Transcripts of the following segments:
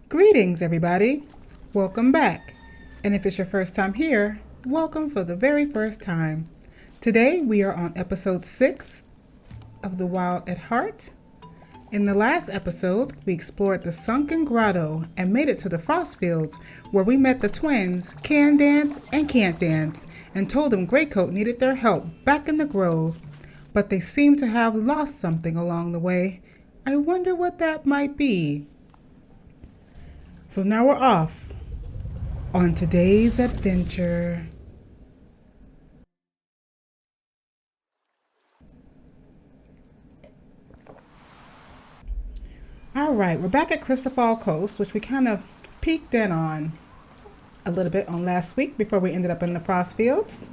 Greetings, everybody. Welcome back. And if it's your first time here, welcome for the very first time. Today we are on episode 6 of The Wild at Heart. In the last episode, we explored the sunken grotto and made it to the frost fields where we met the twins, Can Dance and Can't Dance, and told them Greycoat needed their help back in the grove. But they seem to have lost something along the way. I wonder what that might be. So now we're off on today's adventure. All right, we're back at Cristobal Coast, which we kind of peeked in on a little bit on last week before we ended up in the frost fields.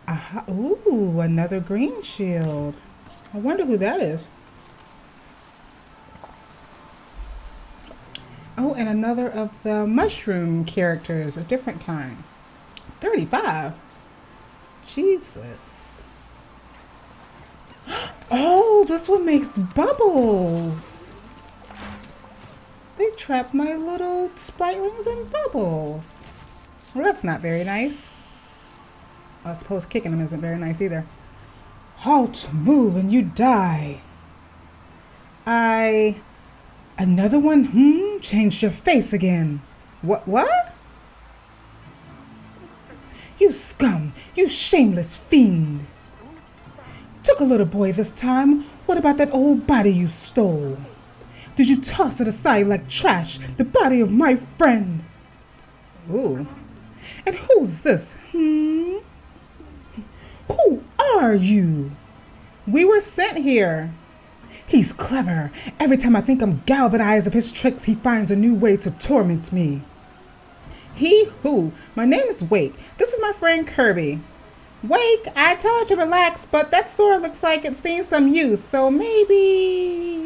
Aha, ooh, another green shield. I wonder who that is. Oh, and another of the mushroom characters, a different kind. 35. Jesus. Oh, this one makes bubbles. They trapped my little spritlings in bubbles. Well, that's not very nice. I suppose kicking them isn't very nice either. Halt, move, and you die. Another one? Changed your face again. What? You scum! You shameless fiend! Took a little boy this time. What about that old body you stole? Did you toss it aside like trash, the body of my friend? Ooh. And who's this? Who are you? We were sent here. He's clever. Every time I think I'm galvanized of his tricks, he finds a new way to torment me. He who? My name is Wake. This is my friend Kirby. Wake, I told you to relax, but that sword looks like it's seen some use, so maybe...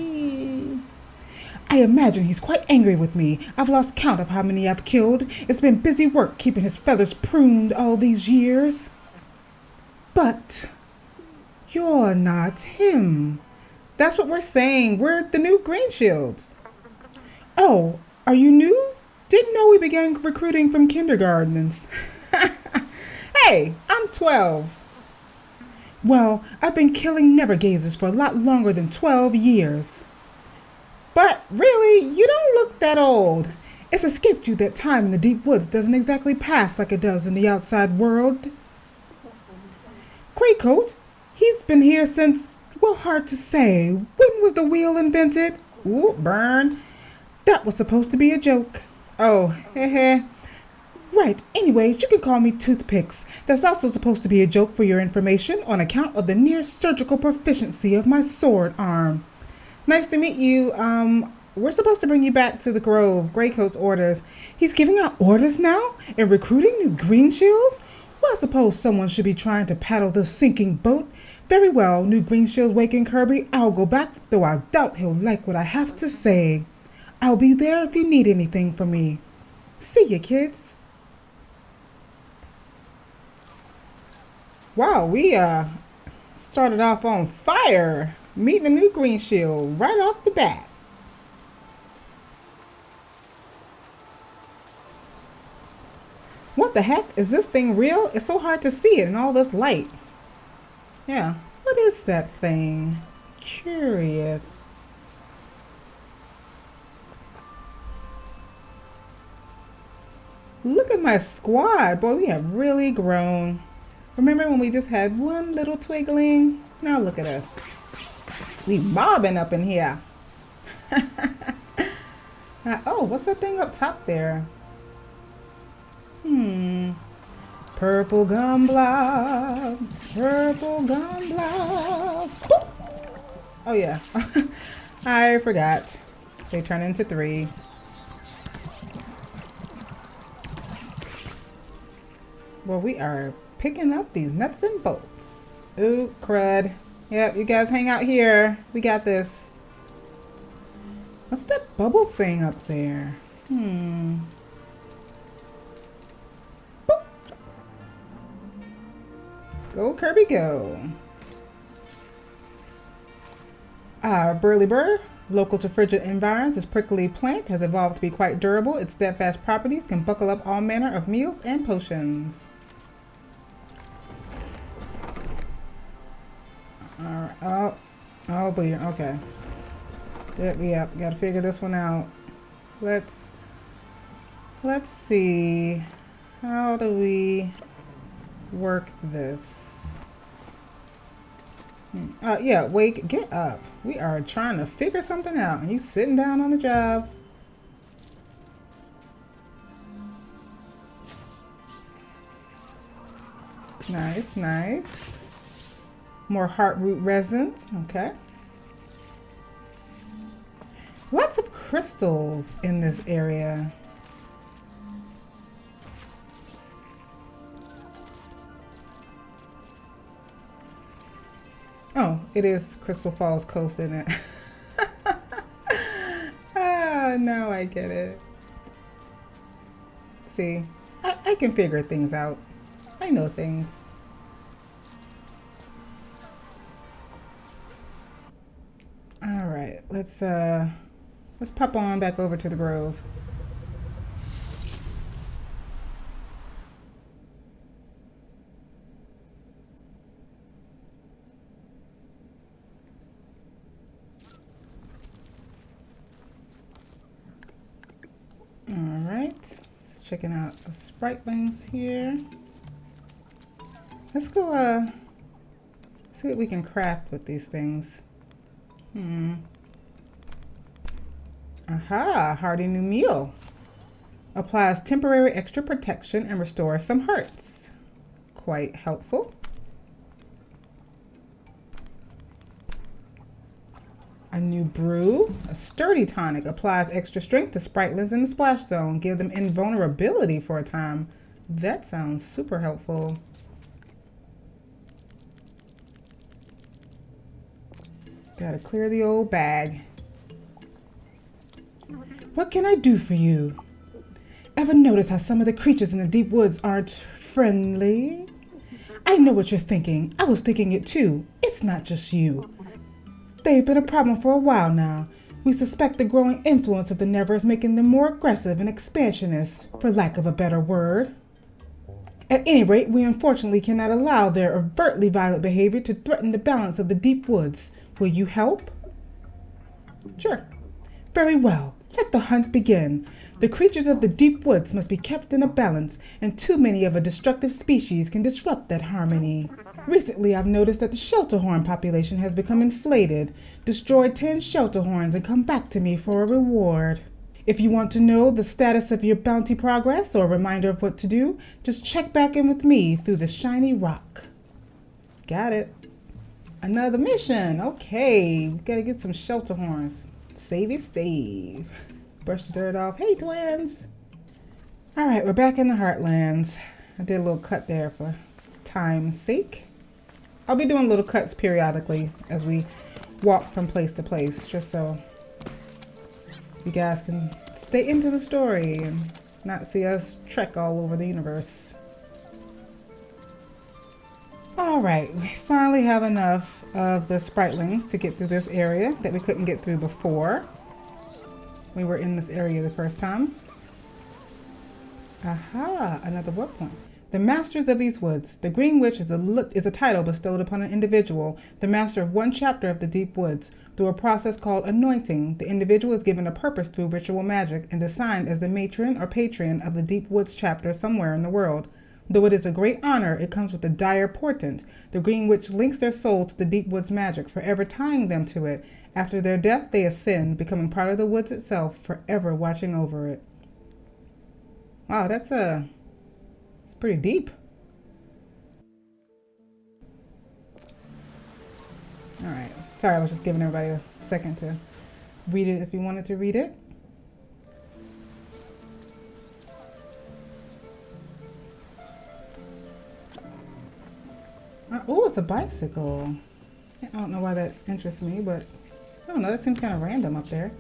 I imagine he's quite angry with me. I've lost count of how many I've killed. It's been busy work keeping his feathers pruned all these years. But you're not him. That's what we're saying. We're the new Greenshields. Oh, are you new? Didn't know we began recruiting from kindergartens. Hey, I'm 12. Well, I've been killing never-gazers for a lot longer than 12 years. But really, you don't look that old. It's escaped you that time in the deep woods doesn't exactly pass like it does in the outside world. Greycoat, he's been here since... Well, hard to say. When was the wheel invented? Ooh, burn. That was supposed to be a joke. Oh, heh. Right, anyways, you can call me Toothpicks. That's also supposed to be a joke for your information on account of the near surgical proficiency of my sword arm. Nice to meet you. We're supposed to bring you back to the Grove. Greycoat's orders. He's giving out orders now and recruiting new Greenshields? Well, I suppose someone should be trying to paddle the sinking boat. Very well, new Greenshields Wake and Kirby. I'll go back, though I doubt he'll like what I have to say. I'll be there if you need anything from me. See ya, kids. Wow, we started off on fire, meeting a new Greenshield right off the bat. What the heck? Is this thing real? It's so hard to see it in all this light. Yeah, what is that thing? Curious. Look at my squad. Boy, we have really grown. Remember when we just had one little twigling? Now look at us. We mobbing up in here. Oh, what's that thing up top there? Purple gum blobs. Purple gum blobs. Boop. Oh yeah. I forgot. They turn into 3. Well, we are picking up these nuts and bolts. Ooh, crud. Yep, you guys hang out here. We got this. What's that bubble thing up there? Boop. Go, Kirby, go. Burly Burr, Local to frigid environs, this prickly plant has evolved to be quite durable. Its steadfast properties can buckle up all manner of meals and potions. Alright, oh, boy, okay. Yep, gotta figure this one out. Let's see. How do we work this? Yeah, wake, get up. We are trying to figure something out, and you sitting down on the job. Nice, nice. More heartroot resin, okay. Lots of crystals in this area. Oh, it is Crystal Falls Coast, isn't it? Ah, now I get it. See, I can figure things out. I know things. All right, let's pop on back over to the grove. All right, let's checking out the spritlings here. Let's go see what we can craft with these things. Aha, hearty new meal. Applies temporary extra protection and restores some hearts. Quite helpful. A new brew. A sturdy tonic applies extra strength to spritlings in the splash zone. Give them invulnerability for a time. That sounds super helpful. Gotta clear the old bag. What can I do for you? Ever notice how some of the creatures in the deep woods aren't friendly? I know what you're thinking. I was thinking it too. It's not just you. They've been a problem for a while now. We suspect the growing influence of the Never is making them more aggressive and expansionist, for lack of a better word. At any rate, we unfortunately cannot allow their overtly violent behavior to threaten the balance of the deep woods. Will you help? Sure. Very well. Let the hunt begin. The creatures of the deep woods must be kept in a balance, and too many of a destructive species can disrupt that harmony. Recently, I've noticed that the shelterhorn population has become inflated. Destroy 10 shelterhorns and come back to me for a reward. If you want to know the status of your bounty progress or a reminder of what to do, just check back in with me through the shiny rock. Got it. Another mission. Okay, we gotta get some shelterhorns. Save is save. Brush the dirt off. Hey, twins. All right, we're back in the Heartlands. I did a little cut there for time's sake. I'll be doing little cuts periodically as we walk from place to place, just so you guys can stay into the story and not see us trek all over the universe. All right, we finally have enough of the spritlings to get through this area that we couldn't get through before. We were in this area the first time. Aha, another word point. The masters of these woods. The Green Witch is a title bestowed upon an individual, the master of one chapter of the deep woods. Through a process called anointing, the individual is given a purpose through ritual magic and assigned as the matron or patron of the deep woods chapter somewhere in the world. Though it is a great honor, it comes with a dire portent. The Green Witch links their soul to the deep woods magic, forever tying them to it. After their death, they ascend, becoming part of the woods itself, forever watching over it. Wow, it's pretty deep. All right. Sorry, I was just giving everybody a second to read it if you wanted to read it. Oh, it's a bicycle. I don't know why that interests me, but I don't know. That seems kind of random up there.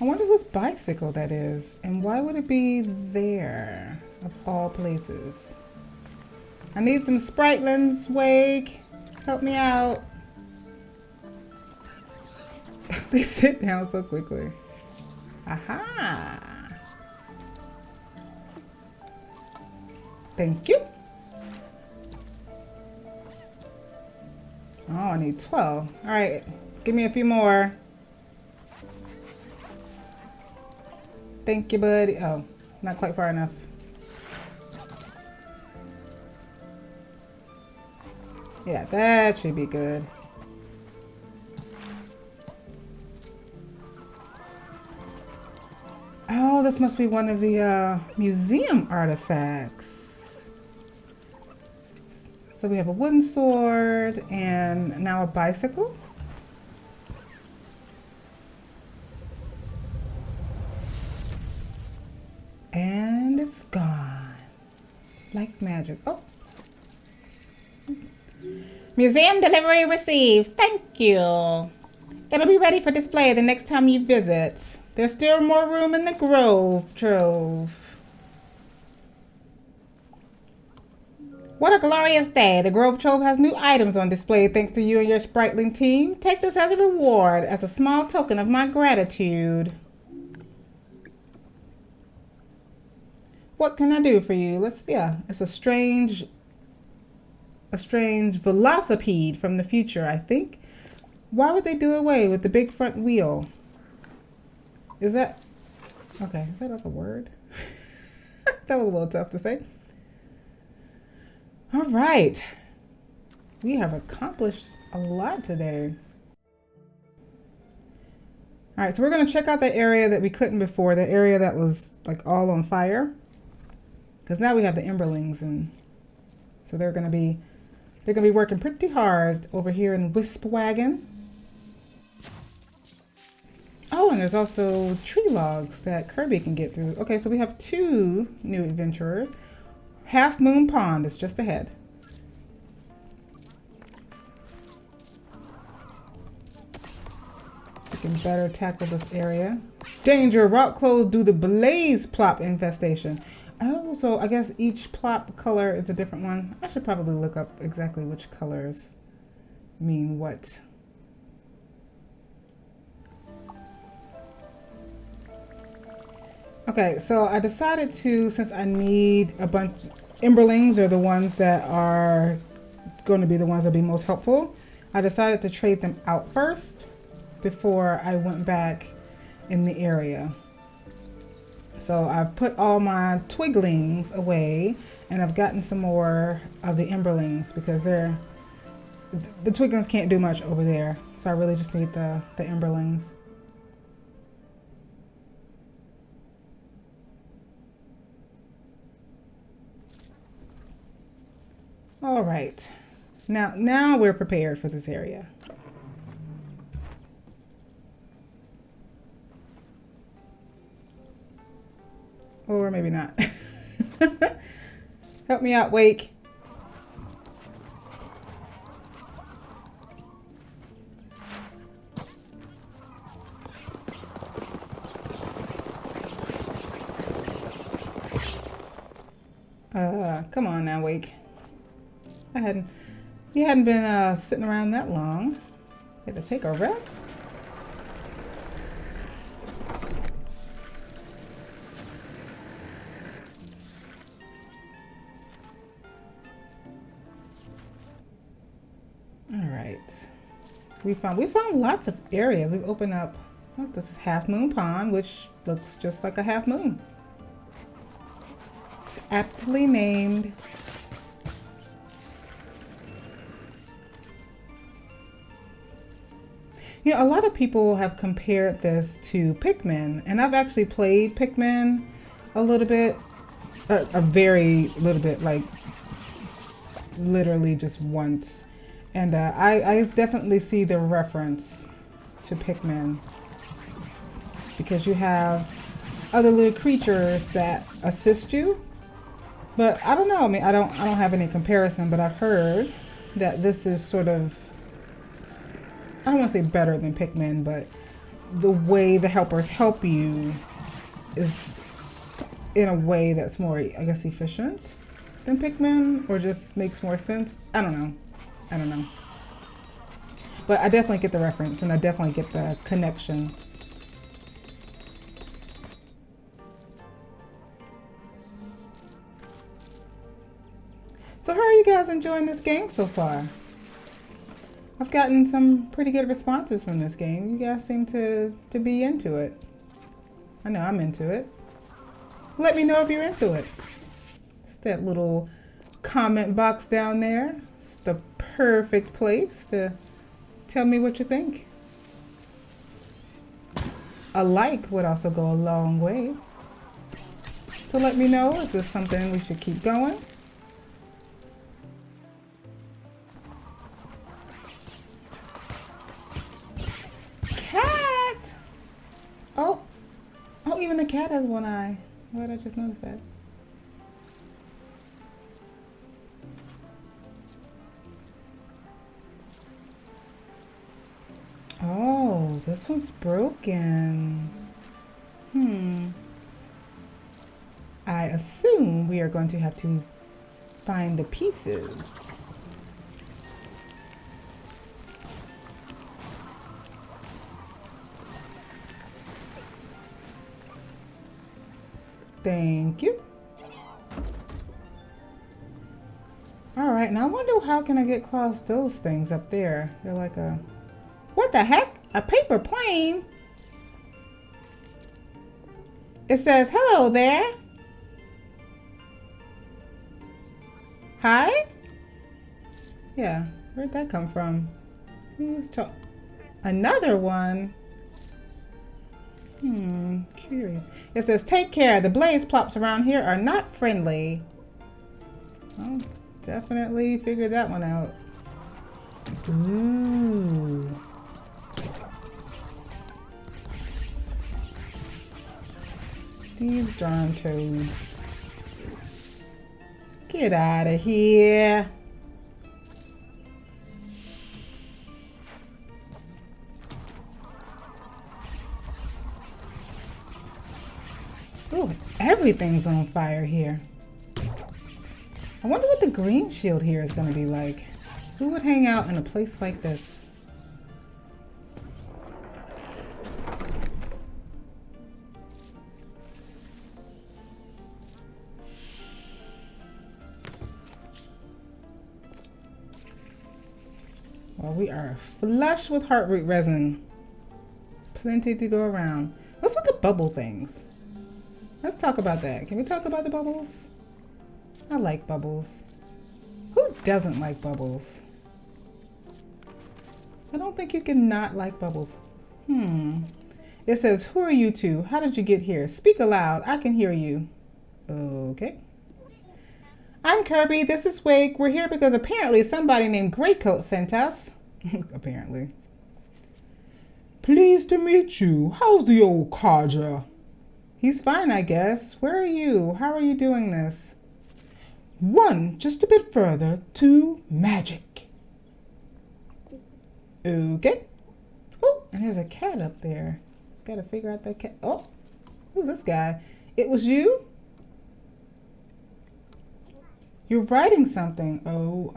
I wonder whose bicycle that is, and why would it be there, of all places? I need some spritlings, Wake. Help me out. They sit down so quickly. Aha! Thank you. Oh, I need 12. All right, give me a few more. Thank you, buddy. Oh, not quite far enough. Yeah, that should be good. Oh, this must be one of the museum artifacts. So we have a wooden sword and now a bicycle. And it's gone. Like magic. Oh. Museum delivery received. Thank you. It'll be ready for display the next time you visit. There's still more room in the Grove Trove. What a glorious day. The Grove Trove has new items on display thanks to you and your sprightling team. Take this as a reward, as a small token of my gratitude. What can I do for you? It's a strange velocipede from the future, I think. Why would they do away with the big front wheel? Is that like a word? That was a little tough to say. All right. We have accomplished a lot today. All right, so we're going to check out the area that we couldn't before, the area that was like all on fire. Because now we have the Emberlings, and so they're going to be working pretty hard over here in Wispwagon. Oh, and there's also tree logs that Kirby can get through. Okay, so we have 2 new adventurers. Half Moon Pond is just ahead. We can better tackle this area. Danger! Route closed due to blaze plop infestation. Oh, so I guess each plop color is a different one. I should probably look up exactly which colors mean what. Okay, so I decided to, since I need a bunch, Emberlings are the ones that are going to be the ones that will be most helpful. I decided to trade them out first before I went back in the area. So I've put all my Twiglings away, and I've gotten some more of the Emberlings because the Twiglings can't do much over there. So I really just need the Emberlings. All right, now we're prepared for this area. Or maybe not. Help me out, Wake. Come on now, Wake. You hadn't been sitting around that long. Had to take a rest. All right. We found lots of areas. We've opened up. Oh, this is Half Moon Pond, which looks just like a half moon. It's aptly named. You know, a lot of people have compared this to Pikmin, and I've actually played Pikmin a little bit, a very little bit, like literally just once. And I definitely see the reference to Pikmin because you have other little creatures that assist you. But I don't know. I mean, I don't have any comparison, but I've heard that this is sort of, I don't want to say better than Pikmin, but the way the helpers help you is in a way that's more, I guess, efficient than Pikmin, or just makes more sense. I don't know. But I definitely get the reference and I definitely get the connection. So how are you guys enjoying this game so far? I've gotten some pretty good responses from this game. You guys seem to be into it. I know I'm into it. Let me know if you're into it. It's that little comment box down there. It's the perfect place to tell me what you think. A like would also go a long way to let me know, is this something we should keep going? Cat! Oh, even the cat has one eye. Why did I just notice that? Oh, this one's broken. I assume we are going to have to find the pieces. Thank you. All right, now I wonder how can I get across those things up there? They're like a... What the heck? A paper plane? It says, hello there. Hi? Yeah, where'd that come from? Who's talking? Another one? Curious. It says, take care. The blaze plops around here are not friendly. Well, definitely figured that one out. Ooh. These darn toads. Get out of here. Ooh, everything's on fire here. I wonder what the green shield here is going to be like. Who would hang out in a place like this? Well, we are flush with heartroot resin. Plenty to go around. What's with the bubble things? Let's talk about that. Can we talk about the bubbles? I like bubbles. Who doesn't like bubbles? I don't think you can not like bubbles. It says, who are you two? How did you get here? Speak aloud. I can hear you. Okay. I'm Kirby. This is Wake. We're here because apparently somebody named Greycoat sent us. Apparently. Pleased to meet you. How's the old codger? He's fine, I guess. Where are you? How are you doing this? One, just a bit further, to magic. Okay. Oh, and there's a cat up there. Gotta figure out that cat. Oh, who's this guy? It was you? You're writing something. Oh,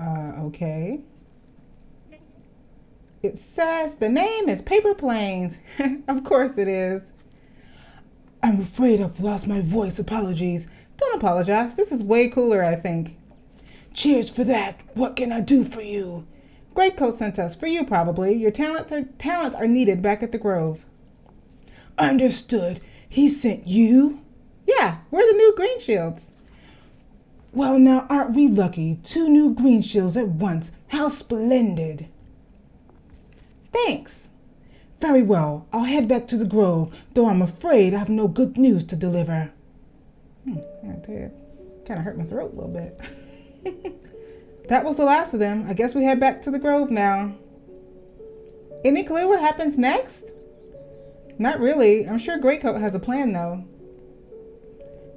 okay. It says the name is Paper Planes. Of course it is. I'm afraid I've lost my voice. Apologies. Don't apologize. This is way cooler, I think. Cheers for that. What can I do for you? Greatcoat sent us. For you, probably. Your talents are needed back at the Grove. Understood. He sent you? Yeah, we're the new Greenshields. Well, now, aren't we lucky? 2 new Greenshields at once. How splendid. Thanks. Very well. I'll head back to the Grove, though I'm afraid I have no good news to deliver. I tell you, kind of hurt my throat a little bit. That was the last of them. I guess we head back to the Grove now. Any clue what happens next? Not really. I'm sure Greycoat has a plan, though.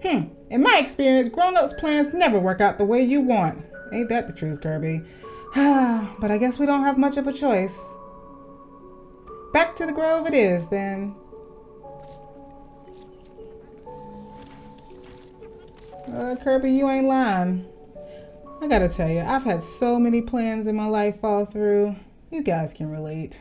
In my experience, grown-ups' plans never work out the way you want. Ain't that the truth, Kirby? But I guess we don't have much of a choice. Back to the Grove it is, then. Kirby, you ain't lying. I gotta tell you, I've had so many plans in my life fall through. You guys can relate.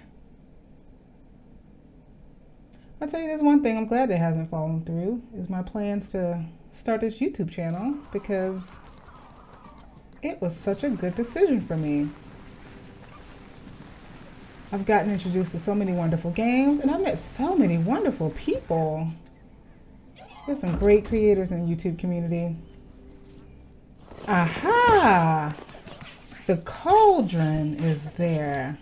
I'll tell you this one thing I'm glad that hasn't fallen through is my plans to start this YouTube channel, because it was such a good decision for me. I've gotten introduced to so many wonderful games, and I've met so many wonderful people. There's some great creators in the YouTube community. Aha! The cauldron is there.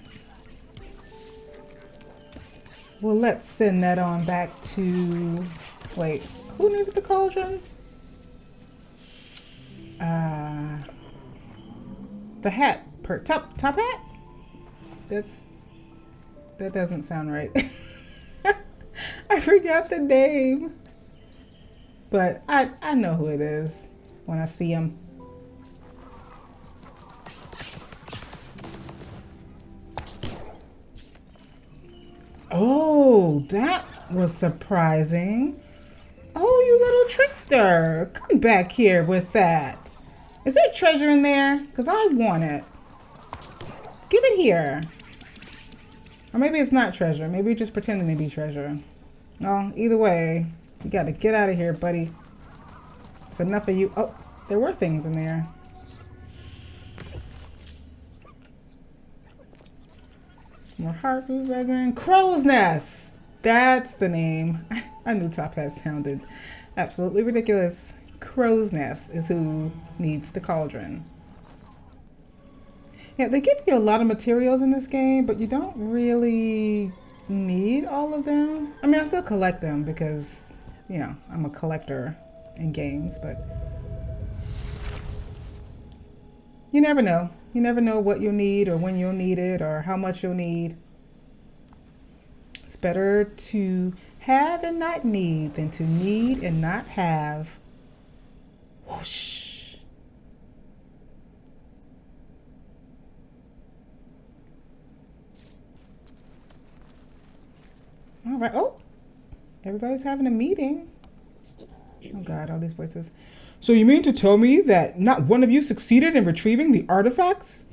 Well, let's send that on back to... Wait, who needed the cauldron? The hat. Top hat? That doesn't sound right. I forgot the name. But I know who it is when I see him. Oh, that was surprising. Oh, you little trickster. Come back here with that. Is there treasure in there? Because I want it. Give it here. Or maybe it's not treasure. Maybe you're just pretending to be treasure. No, either way, you got to get out of here, buddy. It's enough of you. Oh, there were things in there. More heartroot resin. Crow's Nest. That's the name. I knew Top Hat sounded absolutely ridiculous. Crow's Nest is who needs the cauldron. Yeah, they give you a lot of materials in this game, but you don't really need all of them. I mean, I still collect them because, you know, I'm a collector in games, but you never know. You never know what you'll need or when you'll need it or how much you'll need. It's better to have and not need than to need and not have. Whoosh. All right. Oh, everybody's having a meeting. Oh God, all these voices. So you mean to tell me that not one of you succeeded in retrieving the artifacts?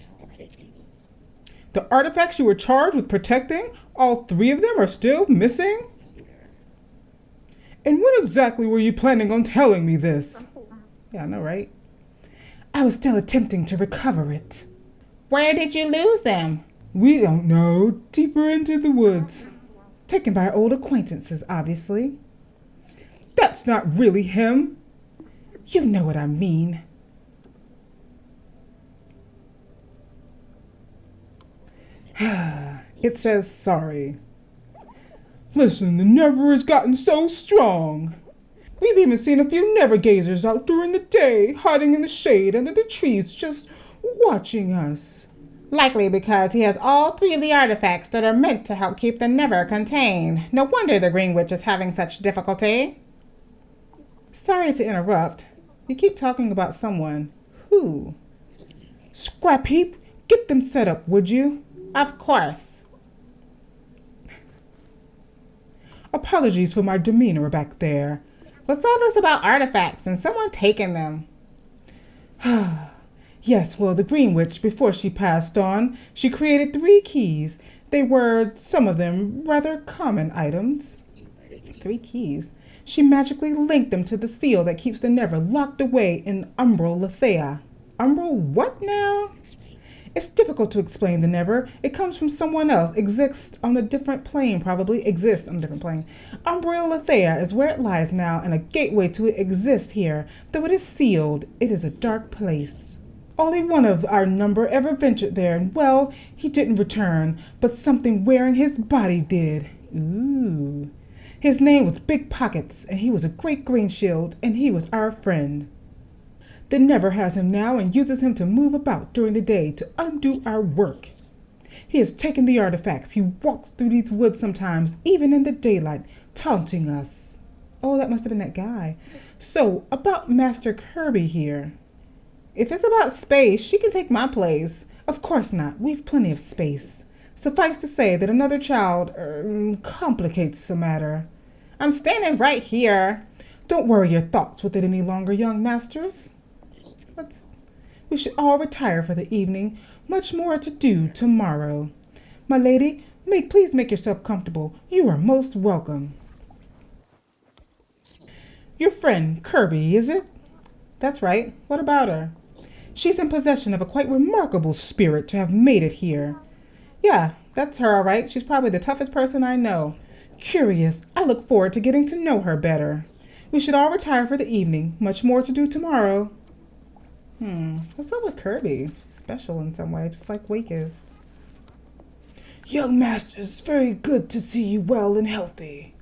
The artifacts you were charged with protecting, all 3 of them are still missing? And when exactly were you planning on telling me this? Yeah, I know, right? I was still attempting to recover it. Where did you lose them? We don't know. Deeper into the woods. Taken by old acquaintances, obviously. That's not really him. You know what I mean. It says sorry. Listen, the Never has gotten so strong. We've even seen a few Never gazers out during the day, hiding in the shade under the trees, just watching us. Likely because he has all 3 of the artifacts that are meant to help keep the Never contained. No wonder the Green Witch is having such difficulty. Sorry to interrupt. You keep talking about someone. Who? Scrap Heap, get them set up, would you? Of course. Apologies for my demeanor back there. What's all this about artifacts and someone taking them? Yes, well, the Green Witch, before she passed on, she created 3 keys. They were, some of them, rather common items. 3 keys? She magically linked them to the seal that keeps the Never locked away in Umbral Lethea. Umbral what now? It's difficult to explain the Never. It comes from someone else, exists on a different plane, probably. Exists on a different plane. Umbral Lethea is where it lies now, and a gateway to it exists here. Though it is sealed, it is a dark place. Only one of our number ever ventured there, and well, he didn't return, but something wearing his body did. Ooh. His name was Big Pockets, and he was a great Greenshield, and he was our friend. The Never has him now and uses him to move about during the day to undo our work. He has taken the artifacts. He walks through these woods sometimes, even in the daylight, taunting us. Oh, that must have been that guy. So, about Master Kirby here. If it's about space, she can take my place. Of course not. We've plenty of space. Suffice to say that another child complicates the matter. I'm standing right here. Don't worry your thoughts with it any longer, young masters. We should all retire for the evening. Much more to do tomorrow. My lady, please make yourself comfortable. You are most welcome. Your friend, Kirby, is it? That's right. What about her? She's in possession of a quite remarkable spirit to have made it here. Yeah, that's her, all right. She's probably the toughest person I know. Curious. I look forward to getting to know her better. We should all retire for the evening. Much more to do tomorrow. What's up with Kirby? She's special in some way, just like Wake is. Young masters, very good to see you well and healthy.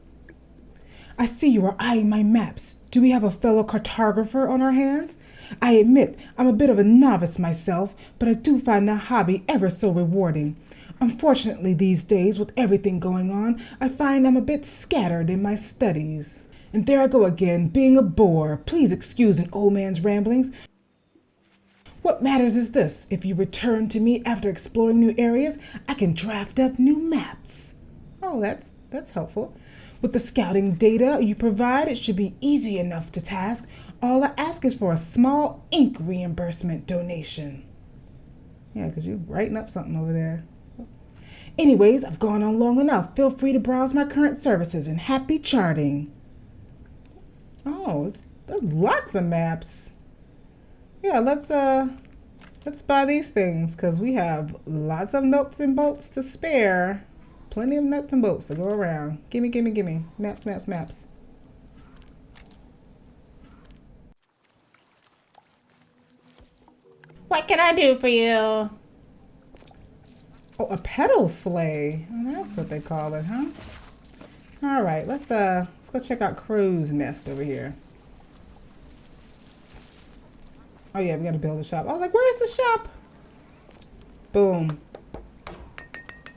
I see you are eyeing my maps. Do we have a fellow cartographer on our hands? I admit I'm a bit of a novice myself, but I do find the hobby ever so rewarding. Unfortunately, these days, with everything going on, I find I'm a bit scattered in my studies. And there I go again, being a bore. Please excuse an old man's ramblings. What matters is this. If you return to me after exploring new areas, I can draft up new maps. Oh, that's helpful. With the scouting data you provide, it should be easy enough to task. All I ask is for a small ink reimbursement donation. Yeah, because you're writing up something over there. Anyways, I've gone on long enough. Feel free to browse my current services and happy charting. Oh, there's lots of maps. Yeah, let's buy these things because we have lots of nuts and bolts to spare. Plenty of nuts and bolts to go around. Gimme, gimme, gimme. Maps, maps, maps. What can I do for you? Oh, a pedal sleigh. Oh, that's what they call it, huh? All right, let's go check out Crow's Nest over here. Oh yeah, we gotta build a shop. I was like, where's the shop? Boom.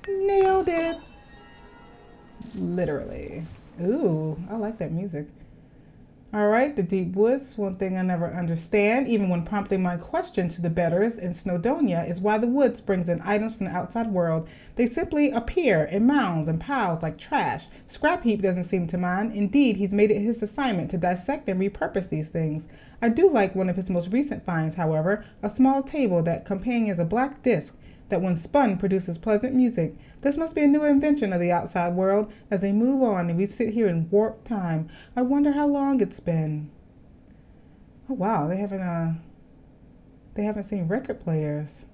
Nailed it. Literally. Ooh, I like that music. All right, the deep woods. One thing I never understand, even when prompting my question to the betters in Snowdonia, is why the woods brings in items from the outside world. They simply appear in mounds and piles like trash. Scrap Heap doesn't seem to mind. Indeed, he's made it his assignment to dissect and repurpose these things. I do like one of his most recent finds, however, a small table that companions a black disc that when spun produces pleasant music. This must be a new invention of the outside world. As they move on and we sit here in warp time, I wonder how long it's been. Oh wow, they haven't seen record players.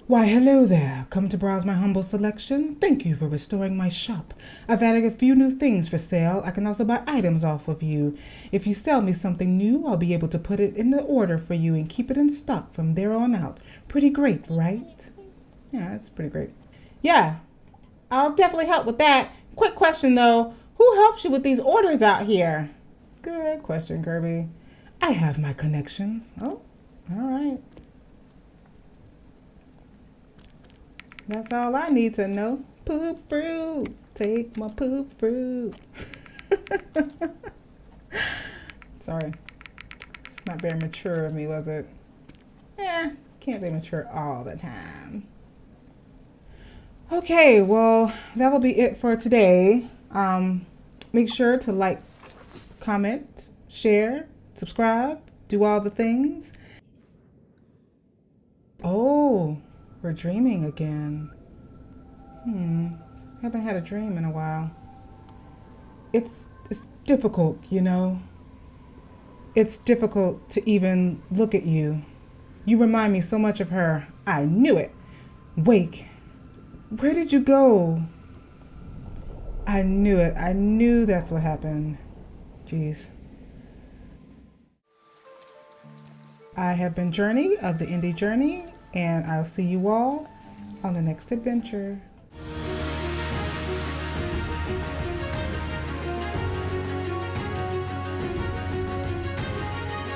Why, hello there. Come to browse my humble selection? Thank you for restoring my shop. I've added a few new things for sale. I can also buy items off of you. If you sell me something new, I'll be able to put it in the order for you and keep it in stock from there on out. Pretty great, right? Yeah, that's pretty great. Yeah, I'll definitely help with that. Quick question though, who helps you with these orders out here? Good question, Kirby. I have my connections. Oh, all right. That's all I need to know. Poop fruit. Take my poop fruit. Sorry. It's not very mature of me, was it? Can't be mature all the time. Okay, well, that will be it for today. Make sure to like, comment, share, subscribe, do all the things. Oh. We're dreaming again. Haven't had a dream in a while. It's difficult, you know. It's difficult to even look at you. You remind me so much of her. I knew it. Wake. Where did you go? I knew it. I knew that's what happened. Jeez. I have been Journey of the Indie Journey, and I'll see you all on the next adventure.